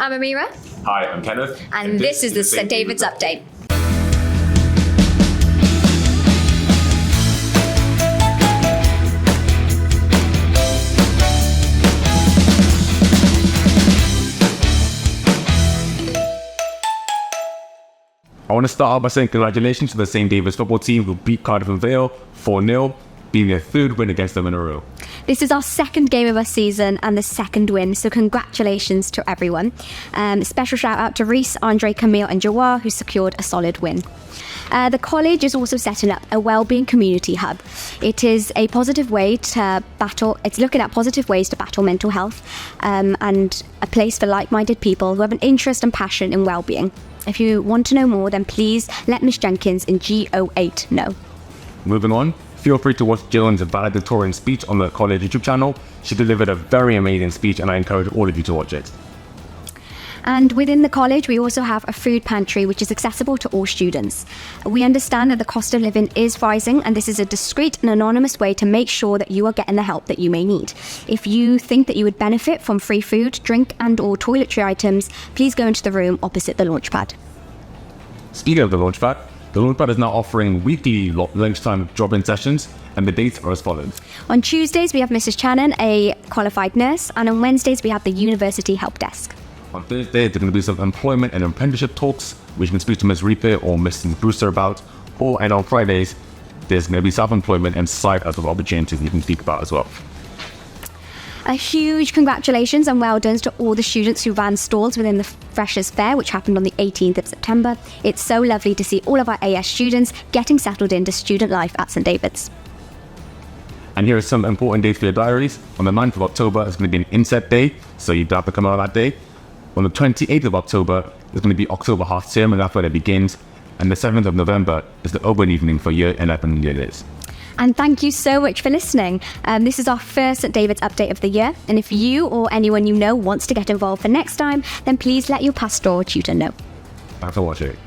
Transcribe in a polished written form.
I'm Amira. Hi, I'm Kenneth. And this is the St. David's Update. I want to start out by saying congratulations to the St. David's football team who beat Cardiff and Vale 4-0, being their third win against them in a row. This is our second game of our season and the second win, so congratulations to everyone. Special shout out to Reese, Andre, Camille and Jawar, who secured a solid win. The college is also setting up a wellbeing community hub. It is a positive way to battle, it's looking at positive ways to battle mental health and a place for like-minded people who have an interest and passion in wellbeing. If you want to know more, then please let Miss Jenkins in G08 know. Moving on, feel free to watch Gillian's valedictorian speech on the college YouTube channel. She delivered a very amazing speech and I encourage all of you to watch it. And within the college, we also have a food pantry which is accessible to all students. We understand that the cost of living is rising, and this is a discreet and anonymous way to make sure that you are getting the help that you may need. If you think that you would benefit from free food, drink and or toiletry items, please go into the room opposite the Launchpad. Speaking of the Launchpad is now offering weekly lunchtime drop-in sessions, and the dates are as follows. On Tuesdays, we have Mrs. Channon, a qualified nurse, and on Wednesdays, we have the University Help Desk. On Thursday, there's going to be some employment and apprenticeship talks, which you can speak to Ms. Reaper or Mr. Brewster about. And on Fridays, there's going to be self-employment and side hustle opportunities you can speak about as well. A huge congratulations and well done to all the students who ran stalls within the Freshers' Fair, which happened on the 18th of September. It's so lovely to see all of our AS students getting settled into student life at St. David's. And here are some important dates for your diaries. On the 9th of October, it's going to be an inset day, so you don't have to come out that day. On the 28th of October, it's going to be October half term, and that's when it begins. And the 7th of November is the open evening for year 11 and year 8. And thank you so much for listening. This is our first St. David's Update of the year. And if you or anyone you know wants to get involved for next time, then please let your pastoral tutor know. Thanks for watching.